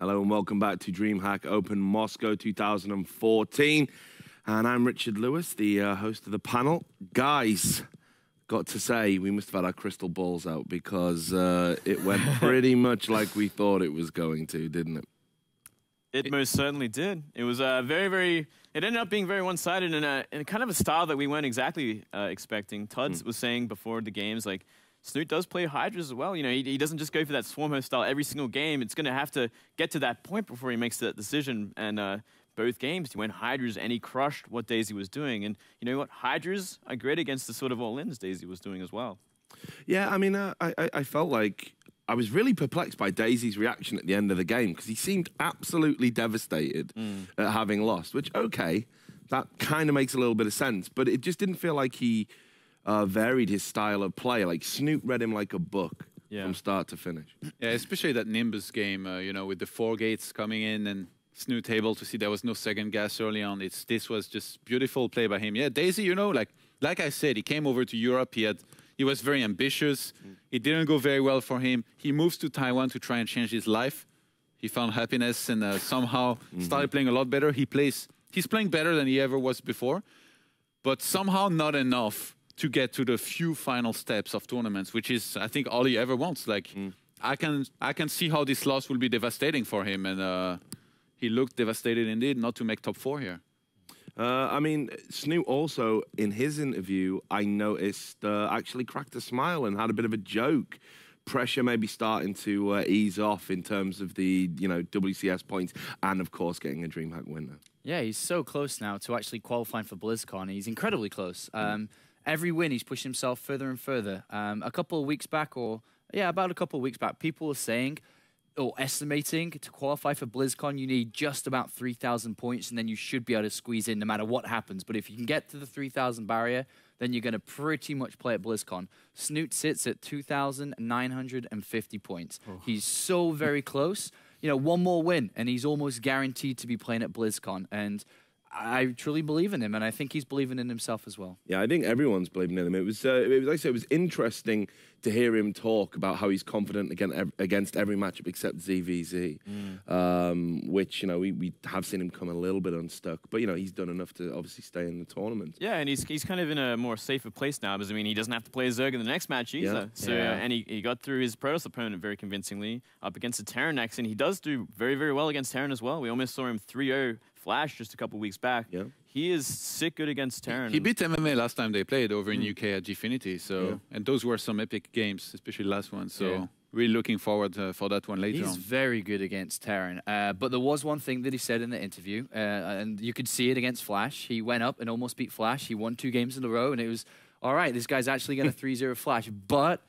Hello and welcome back to DreamHack Open Moscow 2014. And I'm Richard Lewis, the host of the panel. Guys, got to say, we must have had our crystal balls out because it went pretty much like we thought it was going to, didn't it? It most certainly did. It was it ended up being very one-sided in kind of a style that we weren't exactly expecting. Todd was saying before the games, like, Snoot does play Hydras as well. You know, he doesn't just go for that swarm host style every single game. It's going to have to get to that point before he makes that decision. And both games, he went Hydras and he crushed what DayZ was doing. And you know what? Hydras are great against the sort of all-ins DayZ was doing as well. Yeah, I mean, I felt like I was really perplexed by DayZ's reaction at the end of the game because he seemed absolutely devastated at having lost, which, okay, that kind of makes a little bit of sense. But it just didn't feel like he varied his style of play. Like, Snoot read him like a book from start to finish. Yeah, especially that Nimbus game, you know, with the 4 gates coming in and Snoot able to see there was no second gas early on. This was just beautiful play by him. Yeah, DayZ, you know, like I said, he came over to Europe. He was very ambitious. It didn't go very well for him. He moves to Taiwan to try and change his life. He found happiness and somehow started playing a lot better. He's playing better than he ever was before, but somehow not enough to get to the few final steps of tournaments, which is, I think, all he ever wants. Like, I can see how this loss will be devastating for him, and he looked devastated indeed not to make top 4 here. I mean, Snoot also, in his interview, I noticed, actually cracked a smile and had a bit of a joke. Pressure maybe starting to ease off in terms of the, you know, WCS points and, of course, getting a DreamHack winner. Yeah, he's so close now to actually qualifying for BlizzCon. He's incredibly close. Every win, he's pushed himself further and further. A couple of weeks back, about a couple of weeks back, people were saying, or estimating, to qualify for BlizzCon, you need just about 3,000 points, and then you should be able to squeeze in no matter what happens. But if you can get to the 3,000 barrier, then you're going to pretty much play at BlizzCon. Snoot sits at 2,950 points. He's so very close. You know, one more win, and he's almost guaranteed to be playing at BlizzCon. And I truly believe in him, and I think he's believing in himself as well. Yeah, I think everyone's believing in him. It was like I said, it was interesting to hear him talk about how he's confident against every matchup except ZVZ, which, you know, we have seen him come a little bit unstuck, but, you know, he's done enough to obviously stay in the tournament. Yeah, and he's kind of in a more safer place now because, I mean, he doesn't have to play Zerg in the next match either. So, and he got through his Protoss opponent very convincingly up against the Terran next, and he does do very, very well against Terran as well. We almost saw him 3-0 Flash just a couple weeks back. Yeah. He is sick good against Terran. He beat MMA last time they played over in UK at Gfinity. So, and those were some epic games, especially the last one. So really looking forward for that one later on. He's very good against Terran. But there was one thing that he said in the interview, and you could see it against Flash. He went up and almost beat Flash. He won 2 games in a row, and it was, all right, this guy's actually going to 3-0 Flash. But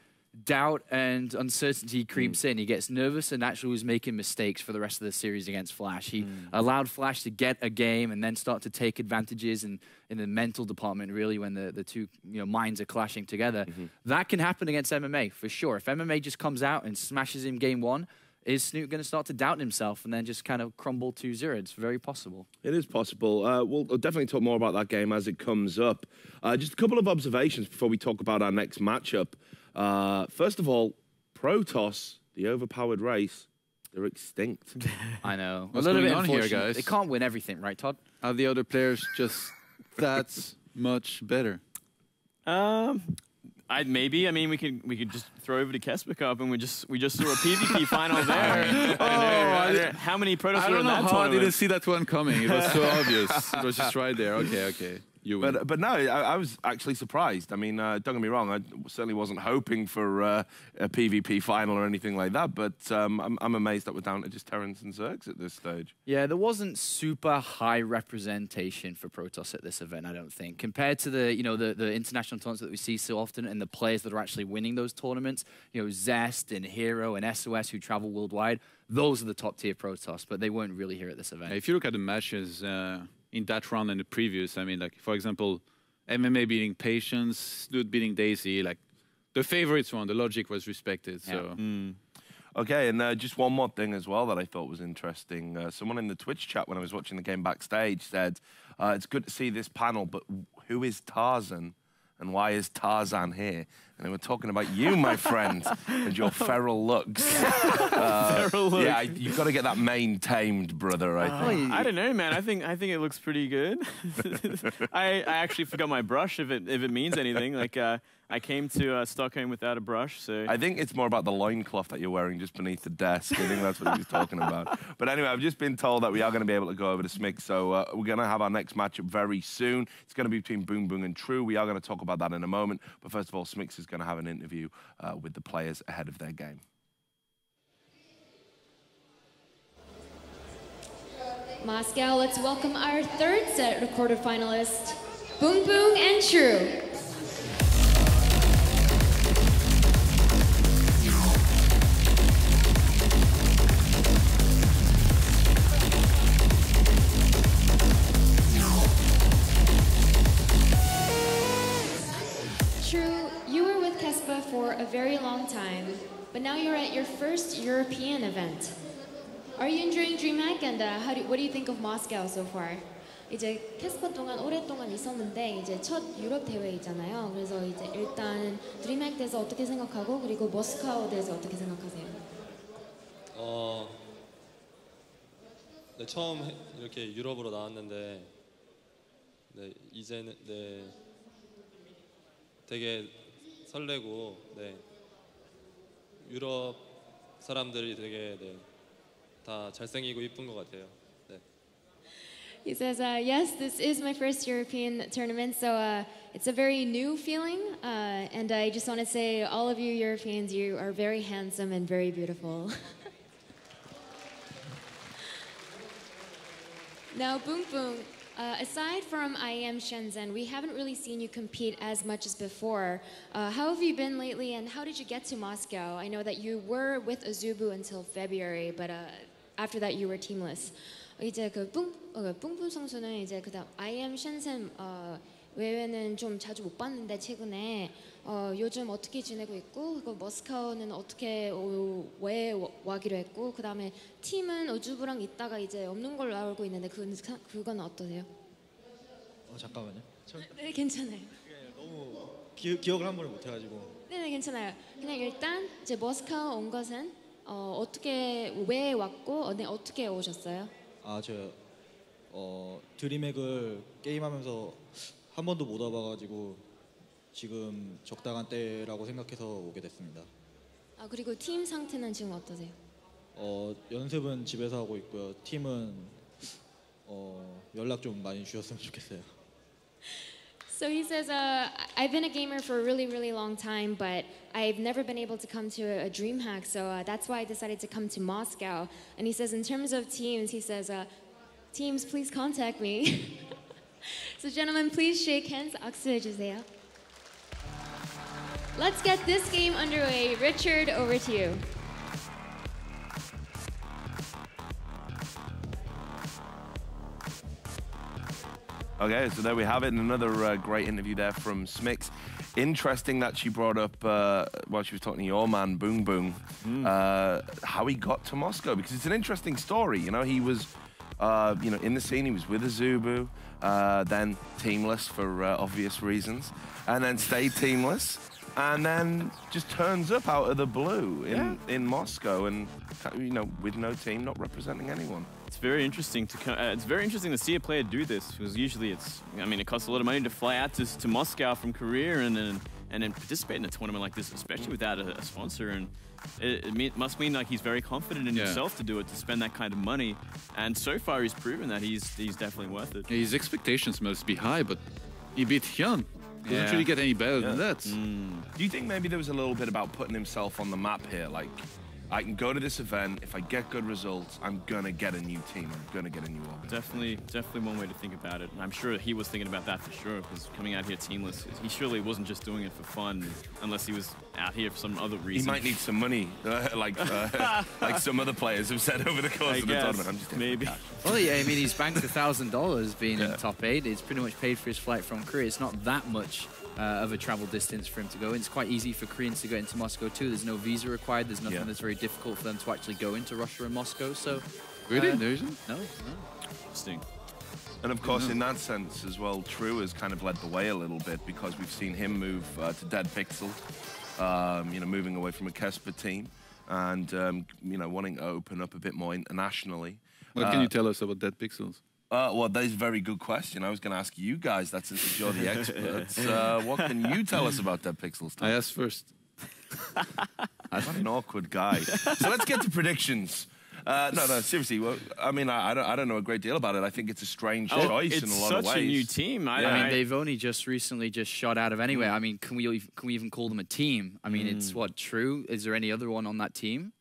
doubt and uncertainty creeps in. He gets nervous and actually was making mistakes for the rest of the series against Flash. He allowed Flash to get a game and then start to take advantages in the mental department, really, when the two minds are clashing together. That can happen against MMA, for sure. If MMA just comes out and smashes him game 1, is Snoot going to start to doubt himself and then just kind of crumble 2-0? It's very possible. It is possible. We'll definitely talk more about that game as it comes up. Just a couple of observations before we talk about our next matchup. First of all, Protoss, the overpowered race, they're extinct. I know. What's going on here, guys? They can't win everything, right, Todd? Are the other players just that much better? Maybe. I mean, we could just throw over to Kesper Cup and we just saw a PvP final there. How many Protoss were in that tournament? I didn't see that one coming. It was so obvious. It was just right there. Okay. But no, I was actually surprised. I mean, don't get me wrong, I certainly wasn't hoping for a PvP final or anything like that, but I'm amazed that we're down to just Terrans and Zergs at this stage. Yeah, there wasn't super high representation for Protoss at this event, I don't think. Compared to the international tournaments that we see so often and the players that are actually winning those tournaments, Zest and Hero and SOS who travel worldwide, those are the top tier Protoss, but they weren't really here at this event. If you look at the matches in that round and the previous, I mean, like, for example, MMA beating Patience, Snoot beating DayZ, like, the favorites won, the logic was respected, so. Okay, and just one more thing as well that I thought was interesting. Someone in the Twitch chat when I was watching the game backstage said, it's good to see this panel, but who is Tarzan And why is Tarzan here? And we're talking about you, my friend, and your feral looks. Feral look. Yeah, you've got to get that mane tamed, brother, I think. I don't know, man. I think it looks pretty good. I actually forgot my brush, if it means anything. Like I came to Stockholm without a brush, so I think it's more about the loincloth that you're wearing just beneath the desk. I think that's what he was talking about. But anyway, I've just been told that we are going to be able to go over to Smix, so we're going to have our next matchup very soon. It's going to be between BBoongBBoong and True. We are going to talk about that in a moment. But first of all, Smix is going to have an interview with the players ahead of their game. Moscow, let's welcome our third set of quarterfinalists, BBoongBBoong and True. True, you were with Kespa for a very long time, but now you're at your first European event. Are you enjoying DreamHack and what do you think of Moscow so far? 이제 캐스퍼 동안 오랫동안 있었는데 이제 첫 유럽 대회이잖아요. 그래서 이제 일단 드림핵 대해서 어떻게 생각하고 그리고 머스카우 대해서 어떻게 생각하세요? 네, 처음 이렇게 유럽으로 나왔는데 네, 이제는 네, 되게 설레고 네, 유럽 사람들이 되게 네, 다 잘생기고 이쁜 것 같아요. 네. He says, yes, this is my first European tournament, so it's a very new feeling, and I just want to say, all of you Europeans, you are very handsome and very beautiful. Now, BBoongBBoong, aside from IEM Shenzhen, we haven't really seen you compete as much as before. How have you been lately, and how did you get to Moscow? I know that you were with Azubu until February, but after that you were teamless. 이제 뿡뿡 선수는 이제 그다음 IM 셴센 외에는 좀 자주 못 봤는데 최근에 요즘 어떻게 지내고 있고 그리고 머스카우는 어떻게 왜 와기로 했고 그다음에 팀은 어주부랑 있다가 이제 없는 걸로 알고 있는데 그건 어떠세요? 잠깐만요. 네 괜찮아요. 너무 기억을 한 번에 못 해가지고. 네 괜찮아요. 그냥 일단 이제 머스카우 온 것은 어떻게 왜 왔고 어떻게 오셨어요? 드림핵을 게임하면서 한 번도 못 와봐가지고 지금 적당한 때라고 생각해서 오게 됐습니다. 그리고 팀 상태는 지금 어떠세요? 연습은 집에서 하고 있고요. 팀은 연락 좀 많이 주셨으면 좋겠어요. So he says, I've been a gamer for a really, really long time, but I've never been able to come to a DreamHack, so that's why I decided to come to Moscow. And he says, in terms of teams, he says, teams, please contact me. So gentlemen, please shake hands. 악수해주세요. Let's get this game underway. Richard, over to you. Okay, so there we have it, and another great interview there from Smix. Interesting that she brought up, while she was talking to your man, BBoongBBoong, how he got to Moscow, because it's an interesting story. You know, he was, in the scene, he was with Azubu, then teamless for obvious reasons, and then stayed teamless, and then just turns up out of the blue in Moscow, and, with no team, not representing anyone. It's very interesting to see a player do this, because usually it costs a lot of money to fly out to Moscow from Korea and then participate in a tournament like this, especially without a sponsor. And it must mean like he's very confident in himself to do it, to spend that kind of money. And so far he's proven that he's definitely worth it. His expectations must be high, but he beat Hyun. Doesn't really get any better than that. Do you think maybe there was a little bit about putting himself on the map here? Like, I can go to this event, if I get good results, I'm gonna get a new team, I'm gonna get a new organization. Definitely one way to think about it. And I'm sure he was thinking about that for sure, because coming out here teamless, he surely wasn't just doing it for fun, unless he was out here for some other reason. He might need some money, like some other players have said over the course of the tournament. I'm just maybe. Well, yeah, he's banked $1,000 being in top 8. It's pretty much paid for his flight from Korea. It's not that much of a travel distance for him to go. And it's quite easy for Koreans to get into Moscow too. There's no visa required. There's nothing that's very difficult for them to actually go into Russia and Moscow. So really, there isn't? No. Interesting. And of course, in that sense as well, True has kind of led the way a little bit because we've seen him move to Dead Pixel, you know, moving away from a Kesper team and, you know, wanting to open up a bit more internationally. What can you tell us about Dead Pixels? Well, that is a very good question. I was going to ask you guys that since you're the experts. What can you tell us about Dead Pixels, Tom? I asked first. What an awkward guy. So let's get to predictions. No, seriously. Well, I mean, I don't know a great deal about it. I think it's a strange choice in a lot of ways. It's such a new team. I mean, they've only just recently shot out of anywhere. I mean, can we even call them a team? I mean, it's what, True? Is there any other one on that team?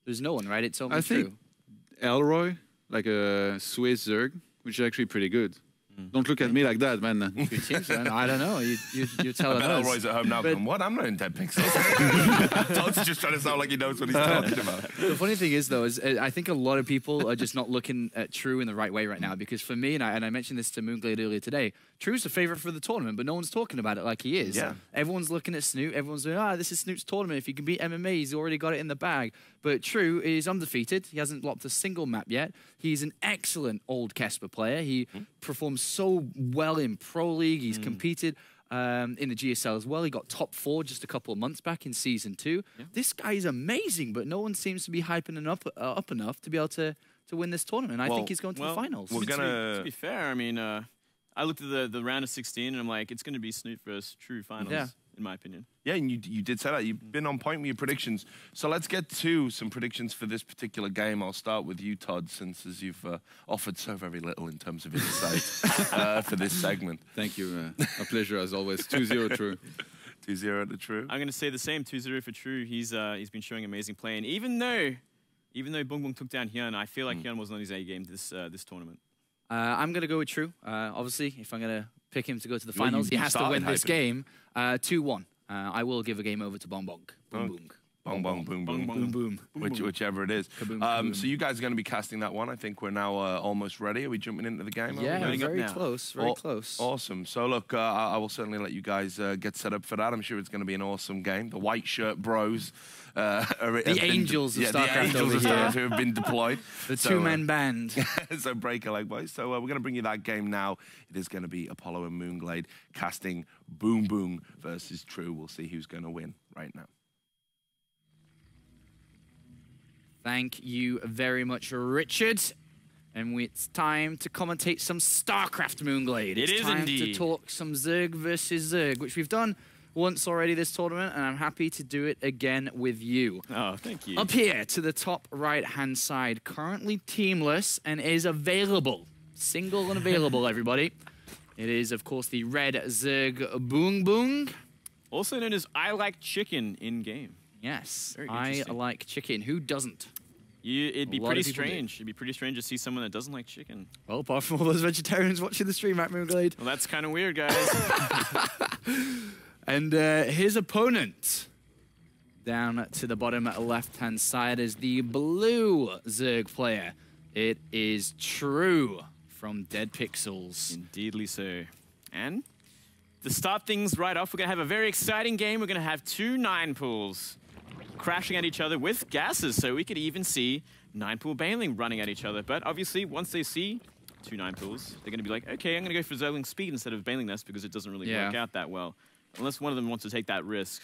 There's no one, right? It's only True. I think Elroy, like a Swiss Zerg, which is actually pretty good. Don't look at me like that, man. Good teams, man. I don't know. You're telling us. Elroy's at home now. But what? I'm not in Dead Pixels. Todd's just trying to sound like he knows what he's talking about. The funny thing is, though, is I think a lot of people are just not looking at True in the right way right now. Because for me, and I mentioned this to Moonglade earlier today, True's the favorite for the tournament, but no one's talking about it like he is. Yeah. Everyone's looking at Snoot. Everyone's going, this is Snoot's tournament. If he can beat MMA, he's already got it in the bag. But True is undefeated. He hasn't lopped a single map yet. He's an excellent old Kesper player. He performs so well in Pro League. He's competed in the GSL as well. He got top 4 just a couple of months back in Season 2. Yeah. This guy is amazing, but no one seems to be hyping him up enough to be able to win this tournament. I think he's going to the finals. To be fair, I mean, I looked at the round of 16 and I'm like, it's going to be Snoot versus True finals, in my opinion. Yeah, and you did say that. You've been on point with your predictions. So let's get to some predictions for this particular game. I'll start with you, Todd, since as you've offered so very little in terms of insight for this segment. Thank you. A pleasure as always. 2-0 True. 2-0 to True. I'm going to say the same. 2-0 for True. He's been showing amazing play, and even though BoongBoong took down Hyun, I feel like Hyun was on his A game this tournament. I'm going to go with True. Obviously, if I'm going to pick him to go to the finals, he has to win this game 2-1. I will give a game over to BoongBoong. BoongBoong. BoongBoong. Whichever it is. So you guys are going to be casting that one. I think we're now almost ready. Are we jumping into the game? Yeah, very close. Very close. Awesome. So look, I will certainly let you guys get set up for that. I'm sure it's going to be an awesome game. The white shirt bros. The Angels of StarCraft who have been deployed. The two-man band. So break a leg, boys. So we're going to bring you that game now. It is going to be Apollo and Moonglade casting BoongBoong versus True. We'll see who's going to win right now. Thank you very much, Richard. And it's time to commentate some StarCraft, Moonglade. It's time to talk some Zerg versus Zerg, which we've done once already this tournament, and I'm happy to do it again with you. Oh, thank you. Up here to the top right-hand side, currently teamless and is available. Single and available, everybody. It is, of course, the red Zerg BoongBoong. Also known as I Like Chicken in-game. Yes, I like chicken. Who doesn't? It'd be pretty strange. It'd be pretty strange to see someone that doesn't like chicken. Well, apart from all those vegetarians watching the stream, at Moonglade. Well, that's kind of weird, guys. And his opponent, down to the bottom left-hand side, is the blue Zerg player. It is True from Dead Pixels. Indeedly so. And to start things right off, we're going to have a very exciting game. We're going to have 2 9-pools crashing at each other with gases, so we could even see 9-pool Baneling running at each other. But obviously, once they see 2 9-pools, they're going to be like, okay, I'm going to go for Zergling Speed instead of Baneling Nest because it doesn't really work out that well. Unless one of them wants to take that risk.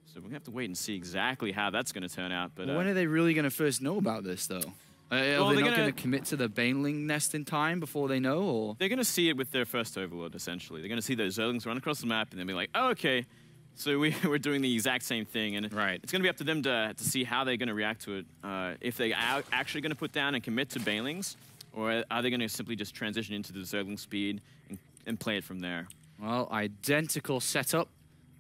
So we're going to have to wait and see exactly how that's going to turn out. But when are they really going to first know about this, though? Are they not going to commit to the Baneling Nest in time before they know? Or they're going to see it with their first Overlord, essentially. They're going to see those Zerglings run across the map and they'll be like, oh, okay. So we're doing the exact same thing, and it's going to be up to them to see how they're going to react to it. If they are actually going to put down and commit to Banelings, or are they going to simply just transition into the Zergling Speed and play it from there? Well, identical setup,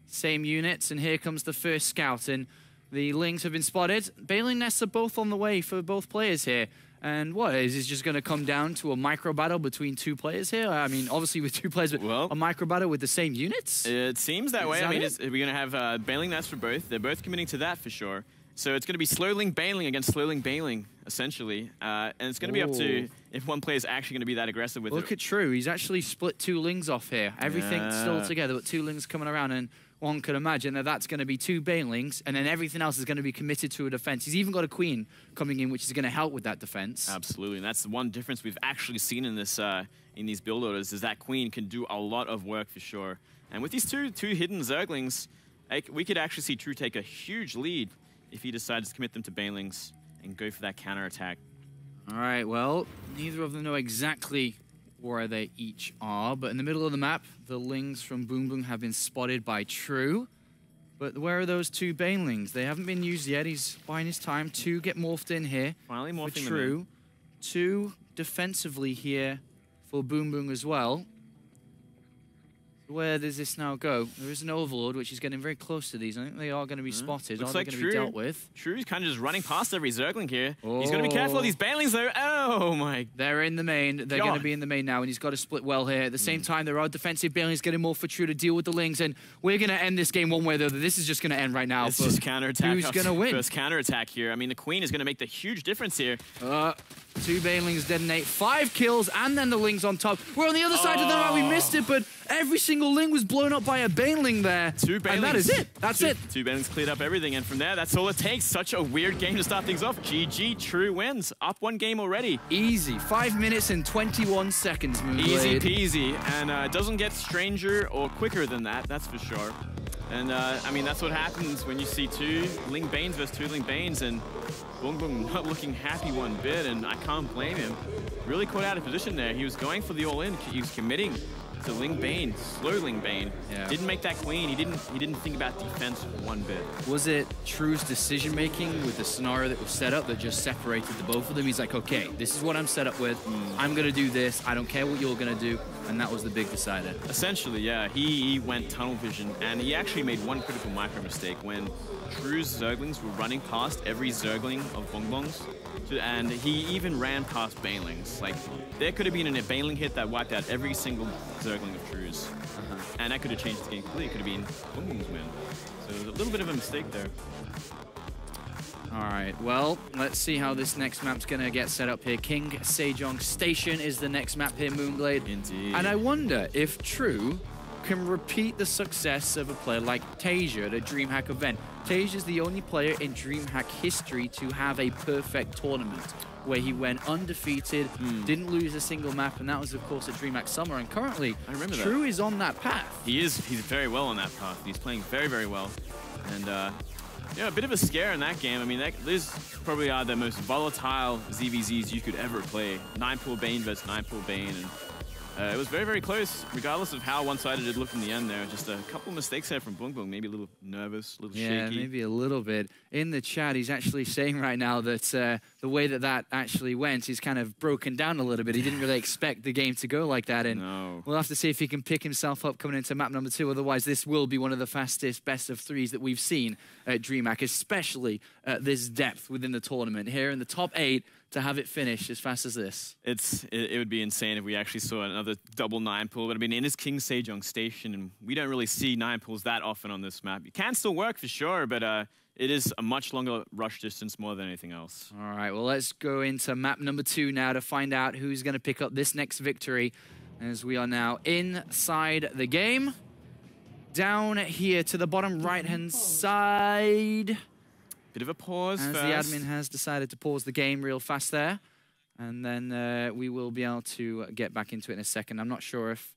same units, and here comes the first scout, and the Lings have been spotted. Baneling Nests are both on the way for both players here. And what, is this just going to come down to a micro battle between 2 players here? I mean, obviously with 2 players, but a micro battle with the same units? It seems that way. I mean, we're going to have Baneling Nest for both. They're both committing to that for sure. So it's going to be Slowling Baneling against Slowling Baneling, essentially. And it's going to be up to if one player is actually going to be that aggressive with it. Look at True. He's actually split 2 Lings off here. Everything's still together, but 2 Lings coming around. And one could imagine that that's going to be 2 Banelings, and then everything else is going to be committed to a defense. He's even got a Queen coming in, which is going to help with that defense. Absolutely, and that's the one difference we've actually seen in this in these build orders is that Queen can do a lot of work for sure. And with these two hidden Zerglings, we could actually see True take a huge lead if he decides to commit them to Banelings and go for that counterattack. All right, well, neither of them know exactly where they each are, but in the middle of the map, the Lings from BBoongBBoong have been spotted by True. But where are those 2 Banelings? They haven't been used yet. He's buying his time. 2 get morphed in here. Finally morphing for True. 2 defensively here for BBoongBBoong as well. Where does this now go? There is an Overlord, which is getting very close to these. I think they are going to be spotted. Looks are like they going to be dealt with? True's kind of just running past every Zergling here. He's going to be careful of these Banelings, though. Oh, my. They're in the main. They're going to be in the main now, and he's got to split well here. At the same time, there are defensive Banelings getting more for True to deal with the Lings, and we're going to end this game one way or the other. This is just going to end right now. It's just counterattack. Who's going to win? First counterattack here. I mean, the Queen is going to make the huge difference here. 2 Banelings detonate, 5 kills, and then the Lings on top. We're on the other side of the map. We missed it, but every single Ling was blown up by a Baneling there. 2 Banelings. And that is it. That's it. 2 Banelings cleared up everything, and from there, that's all it takes. Such a weird game to start things off. GG, True wins. Up 1 game already. Easy. 5 minutes and 21 seconds, Moonblade. Easy peasy. And it doesn't get stranger or quicker than that, that's for sure. And, I mean, that's what happens when you see 2 Ling Banes versus 2 Ling Banes, and BBoongBBoong not looking happy one bit, and I can't blame him. Really caught out of position there. He was going for the all-in. He was committing to Ling Bane, slow Ling Bane. Yeah. Didn't make that Queen. He didn't think about defense one bit. Was it True's decision-making with the scenario that was set up that just separated the both of them? He's like, okay, this is what I'm set up with. I'm going to do this. I don't care what you're going to do. And that was the big decider. Essentially, yeah. He went tunnel vision, and he actually made one critical micro mistake when True's Zerglings were running past every Zergling of BBoongBBoong's, and he even ran past Banelings. Like, there could have been a Baneling hit that wiped out every single Zergling of True's. And that could have changed the game completely. It could have been BBoongBBoong's win. So it was a little bit of a mistake there. All right, well, let's see how this next map's going to get set up here. King Sejong Station is the next map here, Moonblade. Indeed. And I wonder if True can repeat the success of a player like Tasia at a DreamHack event. Tasia's the only player in DreamHack history to have a perfect tournament where he went undefeated, didn't lose a single map, and that was, of course, at DreamHack Summer. And currently, True is on that path. He is. He's very well on that path. He's playing very, very well. And, yeah, a bit of a scare in that game. I mean, these probably are the most volatile ZVZs you could ever play. 9-pool Bane versus 9-pool Bane. And it was very, very close, regardless of how one-sided it looked in the end there. Just a couple mistakes there from BBoongBBoong. Maybe a little nervous, a little shaky. Yeah, maybe a little bit. In the chat, he's actually saying right now that the way that actually went, he's kind of broken down a little bit. He didn't really expect the game to go like that. And we'll have to see if he can pick himself up coming into map number 2. Otherwise, this will be one of the fastest best of 3s that we've seen at DreamHack, especially at this depth within the tournament. Here in the top 8, to have it finished as fast as this. It would be insane if we actually saw another double 9-pool. But I mean, it is King Sejong Station, and we don't really see 9-pools that often on this map. It can still work for sure, but it is a much longer rush distance more than anything else. All right, well, let's go into map number 2 now to find out who's going to pick up this next victory, as we are now inside the game. Down here to the bottom right-hand side. Bit of a pause as first. The admin has decided to pause the game real fast there. And then we will be able to get back into it in a second. I'm not sure if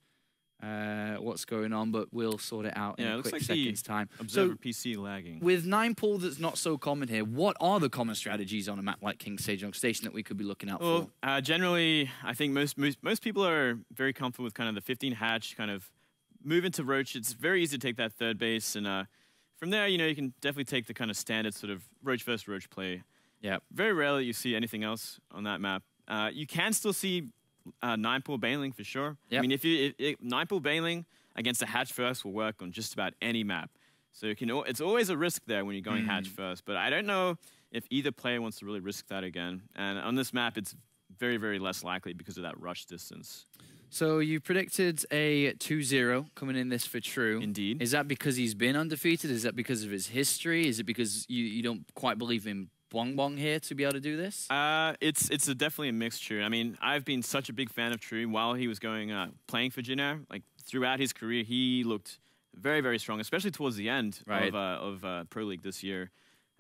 what's going on, but we'll sort it out in a quick second's time. Observer PC lagging. With 9-pool that's not so common here, what are the common strategies on a map like King Sejong Station that we could be looking out for? Generally, I think most people are very comfortable with kind of the 15 hatch, kind of move into Roach. It's very easy to take that third base, and from there, you can definitely take the kind of standard sort of Roach versus Roach play. Yeah. Very rarely you see anything else on that map. You can still see 9-pool Baneling for sure. Yep. I mean, if 9-pool Baneling against a hatch first will work on just about any map. So it's always a risk there when you're going hatch first. But I don't know if either player wants to really risk that again. And on this map, it's very, very less likely because of that rush distance. So you predicted a 2-0 coming in this for True. Indeed. Is that because he's been undefeated? Is that because of his history? Is it because you don't quite believe in BBoongBBoong here to be able to do this? It's definitely a mixture. I mean, I've been such a big fan of True while he was going playing for Jin Air. Like throughout his career, he looked very, very strong, especially towards the end Right. of Pro League this year.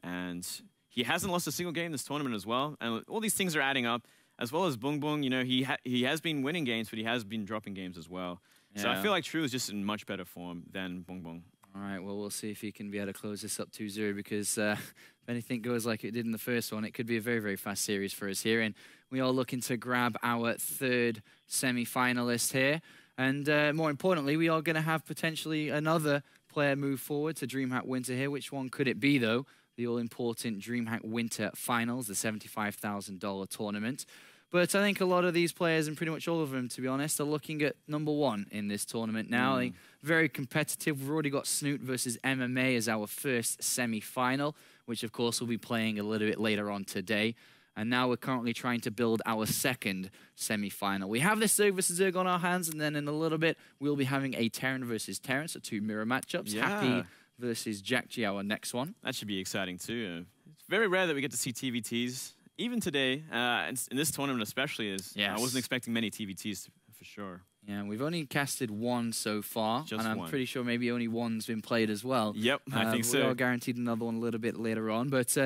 And he hasn't lost a single game this tournament as well. And all these things are adding up, as well as BoongBoong. You know, he has been winning games, but he has been dropping games as well. So I Yeah. feel like True is just in much better form than BoongBoong. All right, well, we'll see if he can be able to close this up 2-0 because if anything goes like it did in the first one, it could be a very, very fast series for us here. And we are looking to grab our third semi-finalist here. And more importantly, we are going to have potentially another player move forward to DreamHack Winter here. Which one could it be, though? The all-important DreamHack Winter Finals, the $75,000 tournament. But I think a lot of these players, and pretty much all of them, to be honest, are looking at #1 in this tournament now. Like, very competitive. We've already got Snoot versus MMA as our first semi-final, which, of course, we'll be playing a little bit later on today. And now we're currently trying to build our second semi-final. We have this Zerg versus Zerg on our hands, and then in a little bit, we'll be having a Terran versus Terran, so 2 mirror matchups. Yeah. Happy versus Jack G, our next one. That should be exciting too. It's very rare that we get to see TVTs, even today, and in this tournament especially. I wasn't expecting many TVTs for sure. Yeah, we've only casted one so far, Just and I'm one. pretty sure maybe only one's been played as well. Yep, I think so. We are guaranteed another one a little bit later on, but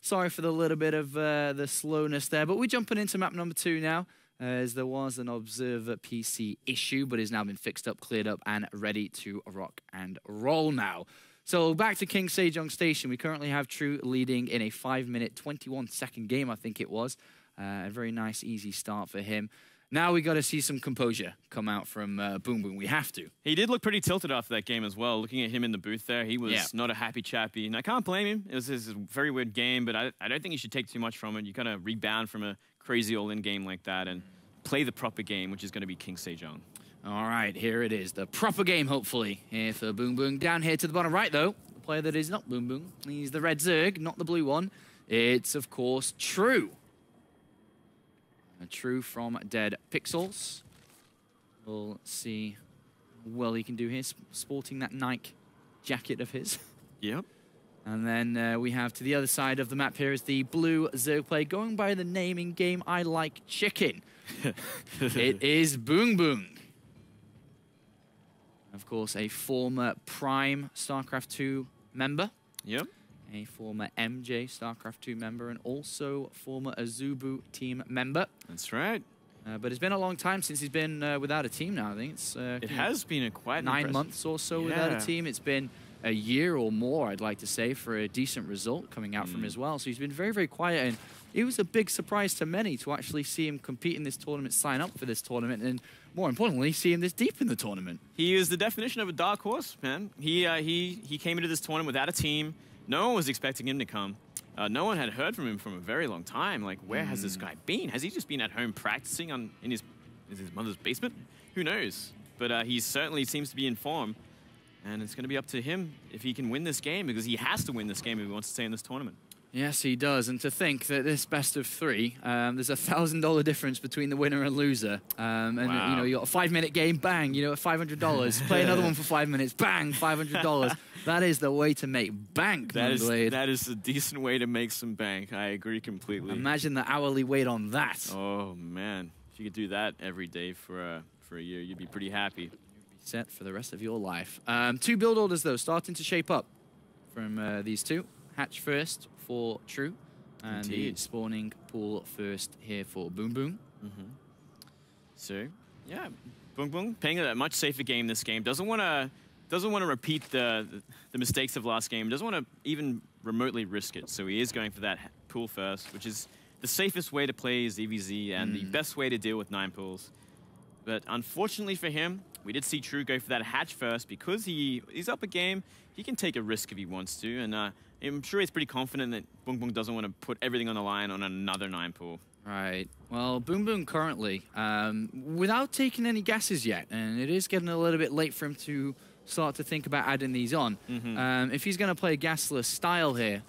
sorry for the little bit of the slowness there. But we're jumping into map number 2 now, as there was an Observer PC issue, but has now been fixed up, cleared up, and ready to rock and roll now. So back to King Sejong Station. We currently have True leading in a 5-minute, 21-second game, I think it was. A very nice, easy start for him. Now we got to see some composure come out from BoongBoong. We have to. He did look pretty tilted after that game as well. Looking at him in the booth there, he was Yeah. not a happy chappy. And I can't blame him. It was a very weird game, but I don't think you should take too much from it. You kind of rebound from a crazy all-in game like that and play the proper game, which is going to be King Sejong. All right, here it is. The proper game, hopefully, here for BoongBoong. Down here to the bottom right, though, the player that is not BoongBoong. He's the red Zerg, not the blue one. It's, of course, True. True from Dead Pixels. We'll see how well he can do here, sporting that Nike jacket of his. Yep. And then we have to the other side of the map here is the blue Zerg player, going by the name in game I Like Chicken. It is BoongBoong. Of course, a former Prime StarCraft 2 member. Yep. A former MJ StarCraft 2 member, and also former Azubu team member. That's right. But it's been a long time since he's been without a team now. I think it's It has been a quite 9 impressive- months or so without a Yeah. team. It's been a year or more, I'd like to say, for a decent result coming out from him as well. So he's been very, very quiet, and it was a big surprise to many to actually see him compete in this tournament, sign up for this tournament, and more importantly, see him this deep in the tournament. He is the definition of a dark horse, man. He came into this tournament without a team. No one was expecting him to come. No one had heard from him from a very long time. Like, where has this guy been? Has he just been at home practicing in his mother's basement? Who knows? But he certainly seems to be in form. And it's going to be up to him if he can win this game, because he has to win this game if he wants to stay in this tournament. Yes, he does. And to think that this best of 3, there's a $1,000 difference between the winner and loser. And, Wow. you know, you got a 5-minute game, bang, you know, $500. Play another one for 5 minutes, bang, $500. That is the way to make bank, That Moonblade. is a decent way to make some bank. I agree completely. Imagine the hourly wait on that. Oh, man. If you could do that every day for a year, you'd be pretty happy. Set for the rest of your life. 2 build orders, though, starting to shape up from these two. Hatch first for True, and Indeed. the spawning pool first here for BoongBoong. So, yeah, BoongBoong playing a much safer game this game. Doesn't want to repeat the mistakes of last game. Doesn't want to even remotely risk it. So he is going for that pool first, which is the safest way to play ZVZ and the best way to deal with 9 pools. But unfortunately for him, we did see True go for that hatch first because he's up a game. He can take a risk if he wants to, and I'm sure he's pretty confident that BoongBoong doesn't want to put everything on the line on another 9 pool. Right. Well, BoongBoong currently, without taking any gases yet, and it is getting a little bit late for him to start to think about adding these on. If he's going to play a gasless style here,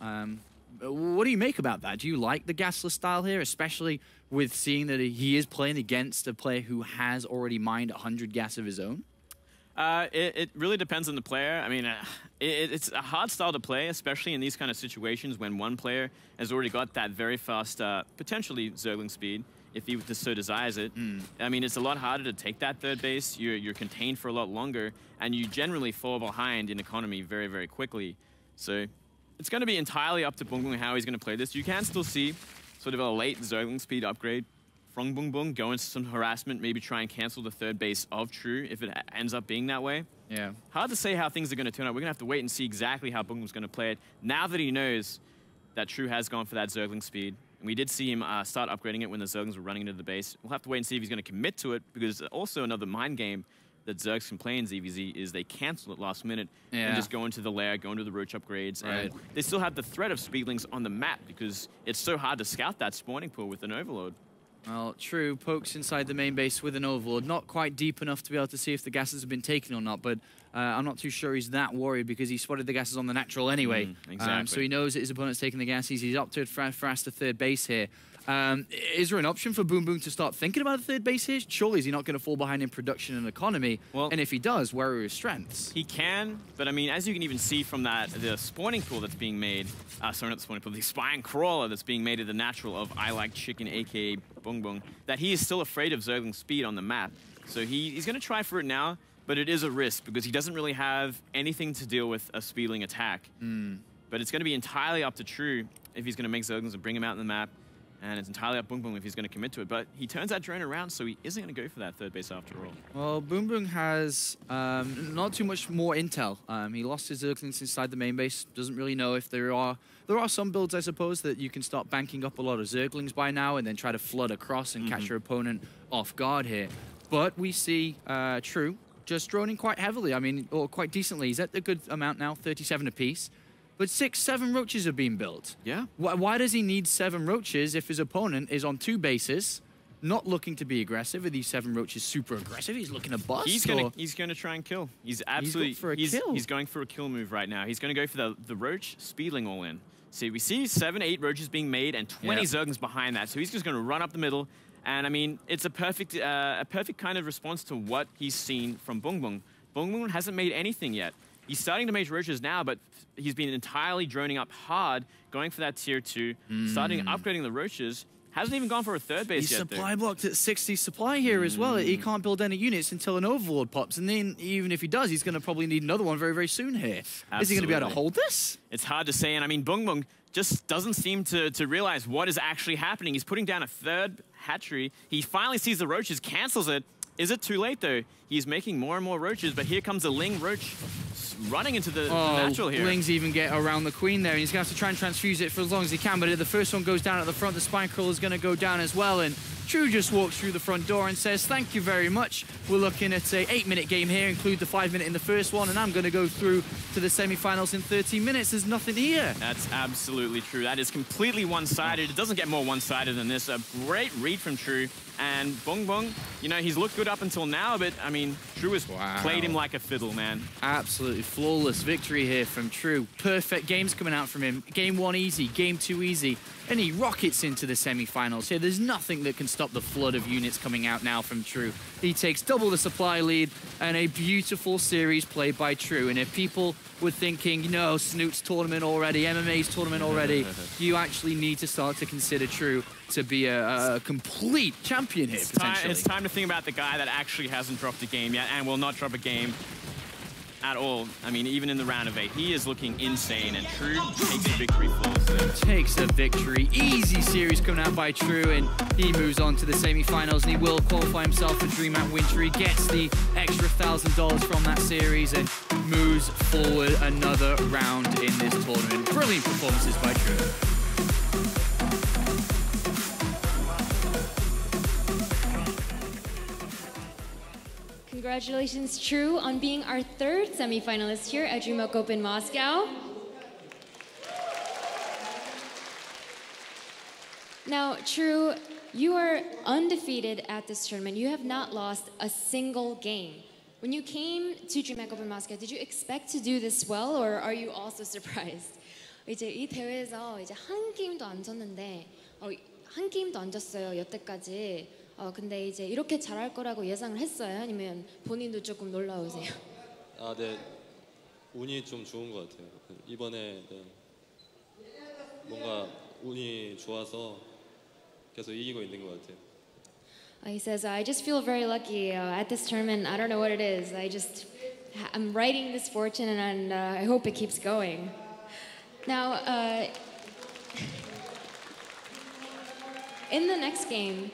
what do you make about that? Do you like the gasless style here, especially with seeing that he is playing against a player who has already mined 100 gas of his own? It really depends on the player. I mean, it's a hard style to play, especially in these kind of situations when one player has already got that very fast, potentially Zergling speed. if he so desires it. I mean, it's a lot harder to take that third base. You're contained for a lot longer, and you generally fall behind in economy very, very quickly. So it's going to be entirely up to BoongBoong how he's going to play this. You can still see sort of a late Zergling speed upgrade from BoongBoong, go into some harassment, maybe try and cancel the third base of True if it ends up being that way. Yeah. Hard to say how things are going to turn out. We're going to have to wait and see exactly how BoongBoong's going to play it. Now that he knows that True has gone for that Zergling speed, and we did see him start upgrading it when the Zerglings were running into the base. We'll have to wait and see if he's going to commit to it, because also another mind game that Zergs can play in ZVZ is they cancel it last minute and just go into the lair, go into the roach upgrades, and they still have the threat of speedlings on the map because it's so hard to scout that spawning pool with an overload. Well, True pokes inside the main base with an overload. Not quite deep enough to be able to see if the gases have been taken or not, but I'm not too sure he's that worried because he spotted the gases on the natural anyway. Exactly. So he knows that his opponent's taking the gases. He's up to it fast to third base here. Is there an option for BoongBoong to start thinking about the third base here? Surely is he not going to fall behind in production and economy? Well, and if he does, where are his strengths? He can, but I mean, as you can even see from that, the spawning pool that's being made, sorry, not the spawning pool, the spine crawler that's being made at the natural of I Like Chicken, aka BoongBoong, that he is still afraid of Zergling speed on the map. So he's going to try for it now, but it is a risk because he doesn't really have anything to deal with a speedling attack. But it's going to be entirely up to True if he's going to make Zerglings and bring him out on the map. And it's entirely up BoongBoong if he's going to commit to it. But he turns that drone around, so he isn't going to go for that third base after all. Well, BoongBoong has not too much more intel. He lost his Zerglings inside the main base. Doesn't really know if there are some builds, I suppose, that you can start banking up a lot of Zerglings by now and then try to flood across and catch your opponent off guard here. But we see True just droning quite heavily. I mean, or quite decently. He's at a good amount now, 37 apiece. But 6, 7 roaches have been built. Yeah. Why does he need 7 roaches if his opponent is on 2 bases, not looking to be aggressive? Are these 7 roaches super aggressive? He's looking to bust? He's going to try and kill. He's absolutely... He's going for a kill move right now. He's going to go for the roach speedling all in. See, we see 7, 8 roaches being made and 20 Zerglings behind that. So he's just going to run up the middle. And I mean, it's a perfect kind of response to what he's seen from BoongBoong. BoongBoong hasn't made anything yet. He's starting to make roaches now, but he's been entirely droning up hard, going for that tier 2, starting upgrading the roaches. Hasn't even gone for a third base yet. He's supply blocked at 60 supply here as well. He can't build any units until an overlord pops, and then even if he does, he's going to probably need another one very, very soon here. Absolutely. Is he going to be able to hold this? It's hard to say, and I mean, BoongBoong just doesn't seem to realize what is actually happening. He's putting down a third hatchery. He finally sees the roaches, cancels it. Is it too late, though? He's making more and more roaches, but here comes a Ling roach running into the natural here. Lings even get around the queen there, and he's going to have to try and transfuse it for as long as he can, but if the first one goes down at the front, the spine crawler is going to go down as well, and True just walks through the front door and says, thank you very much. We're looking at a 8-minute game here, include the 5-minute in the first one, and I'm going to go through to the semi-finals in 13 minutes. There's nothing here. That's absolutely true. That is completely one-sided. It doesn't get more one-sided than this. A great read from True. And BoongBoong, you know, he's looked good up until now, but, I mean, True has played him like a fiddle, man. Absolutely flawless victory here from True. Perfect games coming out from him. Game 1 easy, game 2 easy, and he rockets into the semi-finals here. There's nothing that can stop the flood of units coming out now from True. He takes double the supply lead, and a beautiful series played by True. And if people were thinking, you know, Snoot's tournament already, MMA's tournament already, you actually need to start to consider True to be a complete champion here, potentially. It's time to think about the guy that actually hasn't dropped a game yet and will not drop a game at all. I mean, even in the round of 8, he is looking insane, and True takes the victory flawlessly. Takes the victory. Easy series coming out by True, and he moves on to the semi-finals, and he will qualify himself for DreamHack Winter. He gets the extra $1,000 from that series and moves forward another round in this tournament. Brilliant performances by True. Congratulations, True, on being our 3rd semi-finalist here at DreamHack Open Moscow. Now, True, you are undefeated at this tournament. You have not lost a single game. When you came to DreamHack Open Moscow, did you expect to do this well, or are you also surprised? 이제 이 대회에서 이제 한 게임도 안 졌는데 한 게임도 안 졌어요, 여태까지. 근데 이제 이렇게 잘할 거라고 예상을 했어요? 아니면 본인도 조금 놀라우세요? 네. 운이 좀 좋은 것 같아요. 이번에 뭔가 운이 좋아서 계속 이기고 있는 것 같아요. He says, I just feel very lucky at this tournament. I don't know what it is. I'm riding this fortune and I hope it keeps going. Now, in the next game,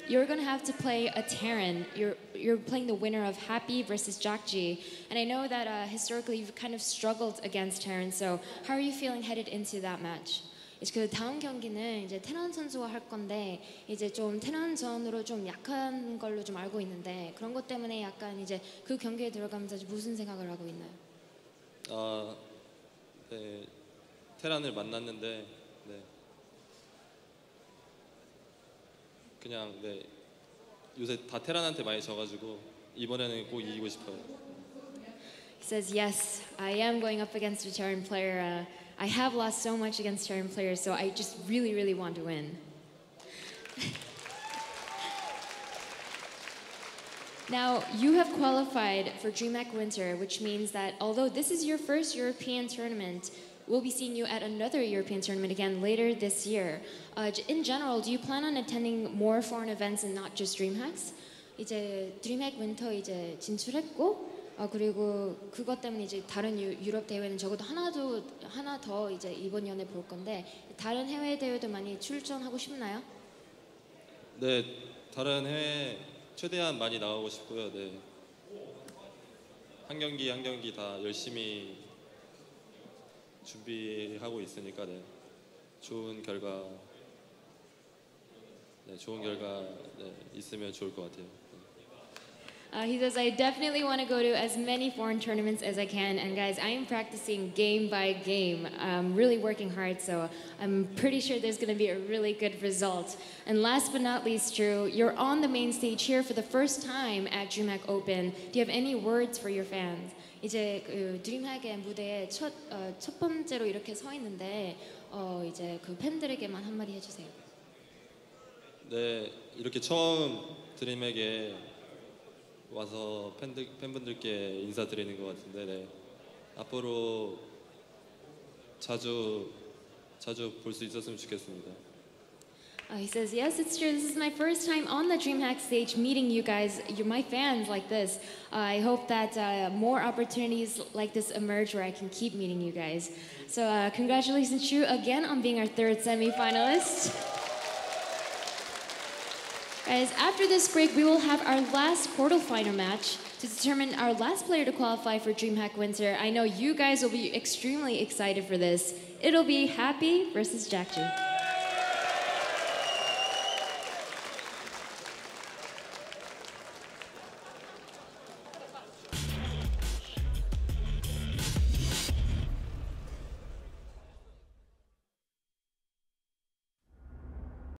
you're going to have to play a Terran. You're playing the winner of Happy versus Jakji. And I know that historically you've kind of struggled against Terran. So how are you feeling headed into that match? 이제 그 다음 경기는 이제 테란 선수와 할 건데 이제 좀 테란전으로 좀 약한 걸로 좀 알고 있는데 그런 것 때문에 약간 이제 그 경기에 들어가면서 무슨 생각을 하고 있나요? 네, 테란을 만났는데 네. 그냥 네, 요새 다 테란한테 많이 져가지고 이번에는 꼭 이기고 싶어요. He says, yes, I am going up against a Terran player. I have lost so much against Terran players, so I just really, really want to win. Now, you have qualified for DreamHack Winter, which means that although this is your first European tournament, we'll be seeing you at another European tournament again later this year. In general, do you plan on attending more foreign events and not just DreamHacks? 이제 드림핵 윈터 이제 진출했고 그리고 그것 때문에 이제 다른 유럽 대회는 적어도 하나 더 이제 이번 연에 볼 건데 다른 해외 대회도 많이 출전하고 싶나요? 네, 다른 해외 최대한 많이 나가고 싶고요. 네, 한 경기 한 경기 다 열심히 준비하고 있으니까 네, 좋은 결과 네, 있으면 좋을 것 같아요. He says, I definitely want to go to as many foreign tournaments as I can. And guys, I am practicing game by game. I'm really working hard, so I'm pretty sure there's going to be a really good result. And last but not least, Drew, you're on the main stage here for the first time at DreamHack Open. Do you have any words for your fans? 이제 그 드림핵의 무대에 첫 번째로 이렇게 서 있는데 이제 그 팬들에게만 한마디 해주세요. 네, 이렇게 처음 드림에게 와서 팬분들께 인사드리는 것 같은데 네, 앞으로 자주 볼 수 있었으면 좋겠습니다. He says, yes, it's true. This is my first time on the DreamHack stage meeting you guys. You're my fans like this. I hope that more opportunities like this emerge where I can keep meeting you guys. So congratulations, Drew, again on being our third semi-finalist. Guys, after this break, we will have our last quarterfinal match to determine our last player to qualify for DreamHack Winter. I know you guys will be extremely excited for this. It'll be Happy versus Jackju.